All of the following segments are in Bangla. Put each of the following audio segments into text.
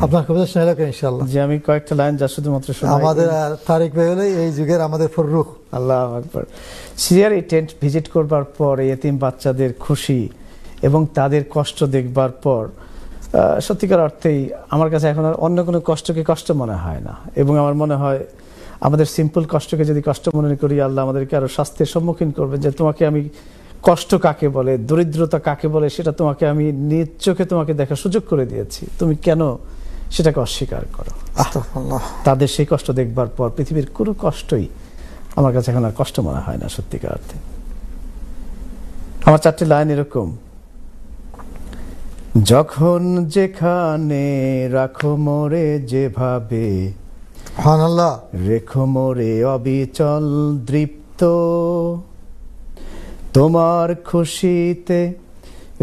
আপনার কবিতা শুনে রাখেন ইনশাআল্লাহ। যে আমি কয়েকটা লাইন যা শুধুমাত্র শোনাই। আমাদের তারিক ভাই হলো এই যুগের আমাদের ফররুখ। আল্লাহু আকবার। সিরিয়ার এই টেন্ট ভিজিট করবার পর এতিম বাচ্চাদের খুশি এবং তাদের কষ্ট দেখবার পর সত্যিকার অর্থেই আমার কাছে এখন আর অন্য কোনো কষ্টকে কষ্ট মনে হয় না। এবং আমার মনে হয় আমাদের সিম্পল কষ্টকে যদি কষ্ট মনে করি, আল্লাহ আমাদেরকে আরো শাস্তির সম্মুখীন করবেন। যে তোমাকে আমি কষ্ট কাকে বলে, দরিদ্রতা কাকে বলে, সেটা তোমাকে আমি নিজ চোখে তোমাকে দেখার সুযোগ করে দিয়েছি, তুমি কেন সেটাকে অস্বীকার করো? তাদের সেই কষ্ট দেখবার পর পৃথিবীর কোনো কষ্টই আমার কাছে এখন আর কষ্ট মনে হয় না সত্যিকার অর্থে। আমার 4টি লাইন এরকম: যখন যেখানে রাখো মোরে যেভাবে, সুবহানাল্লাহ, রেখো মোরে অবিচল দৃপ্ত, তোমার খুশিতে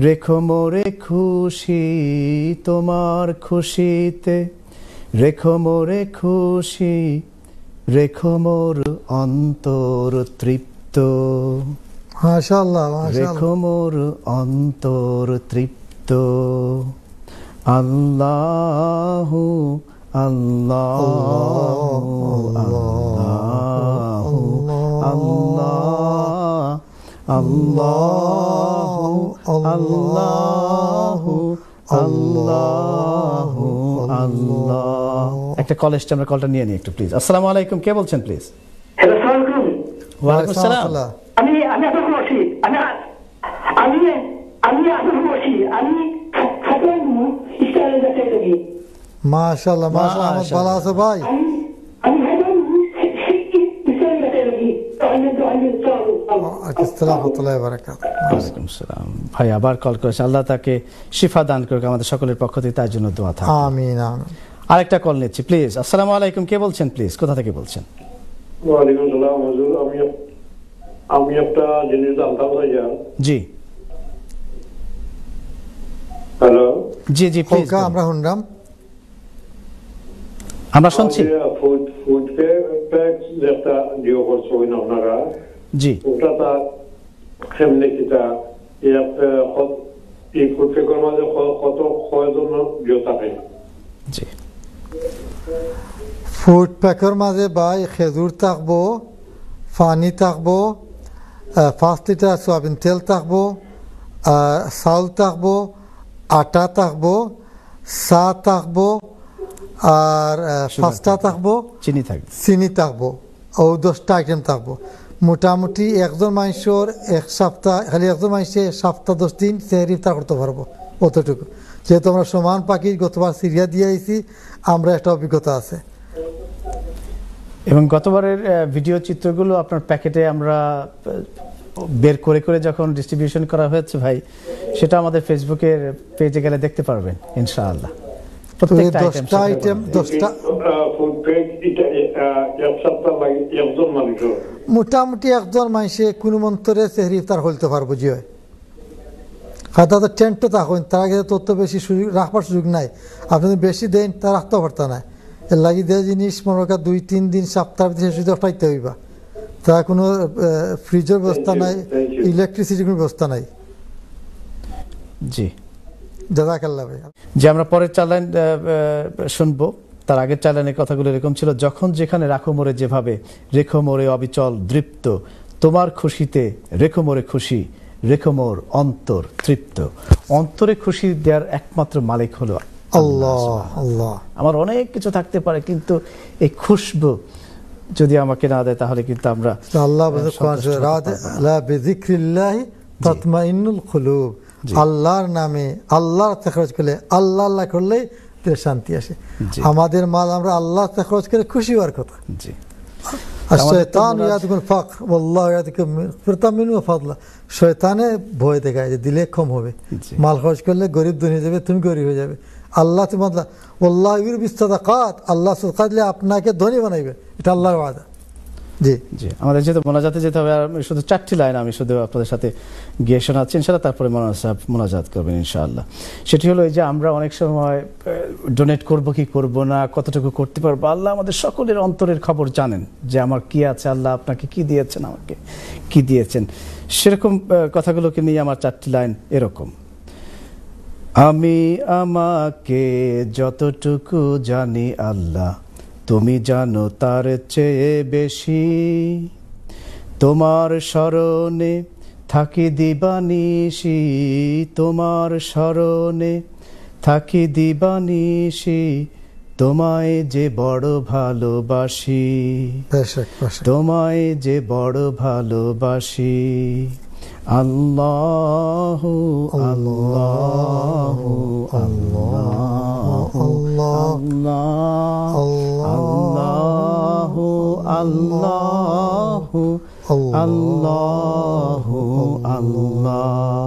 রেখো মোরে খুশি, তোমার খুশিতে রেখো মোরে খুশি, রেখো মোর অন্তর তৃপ্ত, মাশাআল্লাহ মাশাআল্লাহ, রেখো মোর অন্তর তৃপ্ত। আল্লাহু আল্লাহু আল্লাহু আল্লাহু আল্লাহু আল্লাহু আল্লাহ। একটা কল এসছে, আমরা কলটা নিয়ে নিই একটু প্লিজ। আসসালামু আলাইকুম, কে বলছেন প্লিজ? হ্যালো, আসসালামু আলাইকুম। ওয়ালাইকুম আসসালাম। আমি আপনার বলছি, আমি আপনার বলছি, আমি ইসরায়েলে যেতে থাকি। মাশাআল্লাহ মাশাআল্লাহ, আমার ভালো আছে ভাই। আমি ইসরায়েলে যেতে থাকি। ভাই আবার কল করেছে, আল্লাহ তাকে শিফা দান করুক, আমাদের সকলের পক্ষ থেকে তার জন্য দোয়া থাকবে। আমিন আমিন। আরেকটা কল নিচ্ছি প্লিজ। আসসালামু আলাইকুম, কে বলছেন প্লিজ? কোথা থেকে বলছেন? ওয়ালাইকুম আসসালাম হুজুর, আমি একটা জিনিস জানতাম চাই। জি হ্যালো, জি জি প্লিজ, আমরা শুনলাম, আমরা শুনছি। ফুড প্যাক যেটা দিও করছো আপনারা, জি ওটা তার কেমনে কিটা এই ফুড প্যাকের মাঝে কত কয়জন দিও থাকে? জি ফুড প্যাকের মাঝে ভাই খেজুর থাকবো, পানি থাকবো, 5 লিটার সয়াবিন তেল থাকবো, চাউল থাকবো, আটা থাকবো, চা থাকবো, আর পাস্তা থাকবো, চিনি থাকবো, ও 10টা আইটেম থাকবো। মোটামুটি একজন মানুষের এক সপ্তাহ, খালি একজন মানুষের সপ্তাহ 10 দিন সেহরি ইফতার করতে পারবো, অতটুকু। যেহেতু আমরা সমান পাখি গতবার সিরিয়া দিয়ে আইছি, আমরা একটা অভিজ্ঞতা আছে। এবং গতবারের ভিডিও চিত্রগুলো আপনার প্যাকেটে আমরা বের করে করে যখন ডিস্ট্রিবিউশন করা হয়েছে ভাই, সেটা আমাদের ফেসবুকের পেজে গেলে দেখতে পারবেন ইনশাআল্লাহ। প্রত্যেকটা আইটেম 10টা ফুড প্যাক এটা এক সপ্তাহ লাগে একজন মানুষ, মোটামুটি একজন মানুষে কোনো মন্তরে সেহরি ইফতার হইতে পারবো। জি হয়, হয়তো টেন্টও থাকুন, তার আগে তত বেশি সুযোগ রাখবার সুযোগ নাই। আপনি বেশি দেন তা রাখতে পারত না। এর লাগি যে জিনিস মনে করেন 2-3 দিন সপ্তাহ সুযোগ পাইতে হইবা। তার কোনো ফ্রিজের ব্যবস্থা নাই, ইলেকট্রিসিটির কোনো ব্যবস্থা নাই। জি জাযাকাল্লাহ ভাই। যে আমরা পরের 4 লাইন শুনবো, তার আগের 4 লাইনের কথাগুলো এরকম ছিল: যখন যেখানে রাখো মোরে যেভাবে, রেখো মোরে অবিচল দৃপ্ত, তোমার খুশিতে রেখো মোরে খুশি, রেখো মোর অন্তর তৃপ্ত। অন্তরে খুশি দেওয়ার একমাত্র মালিক হলো আল্লাহ। আল্লাহ, আমার অনেক কিছু থাকতে পারে, কিন্তু এই খুশবু যদি আমাকে না দেয় তাহলে কিন্তু আমরা আল্লাহ তাতমাইন্নুল কুলুব, আল্লাহর নামে আল্লাহর খরচ করলে, আল্লাহ আল্লাহ করলেই শান্তি আসে। আমাদের মাল আমরা আল্লাহ খরচ করে খুশি হওয়ার কথা। জি, শয়তানে ভয় দেখায় যে দিলে কম হবে, মাল খরচ করলে গরিব ধনী হয়ে যাবে, তুমি গরিব হয়ে যাবে। আল্লাহ তোমার আল্লাহ দিলে আপনাকে ধনী বানাইবে, এটা আল্লাহর ওয়াদা। জি জি, আমাদের যেহেতু মোনাজাতে যেতে হবে, আর শুধু 4টি লাইন আমি শুধু আপনাদের সাথে গিয়ে শোনাচ্ছি ইনশাআল্লাহ, তারপরে মোনাজাত করবেন ইনশাআল্লাহ। সেটি হলো এই যে আমরা অনেক সময় ডোনেট করব কি করব না, কতটুকু করতে পারবো, আল্লাহ আমাদের সকলের অন্তরের খবর জানেন যে আমার কি আছে, আল্লাহ আপনাকে কি দিয়েছেন, আমাকে কি দিয়েছেন। সেরকম কথাগুলোকে নিয়ে আমার 4টি লাইন এরকম: আমি আমাকে যতটুকু জানি আল্লাহ তুমি জানো তার চেয়ে বেশি, তোমার স্মরণে থাকি দিবানিশি, তোমার স্মরণে থাকি দিবানিশি, তোমায় যে বড় ভালোবাসি, তোমায় যে বড় ভালোবাসি। আল্লাহ আল্লাহ আল্লাহ আল্লাহ আল্লাহ আল্লাহ আল্লাহ আল্লাহ।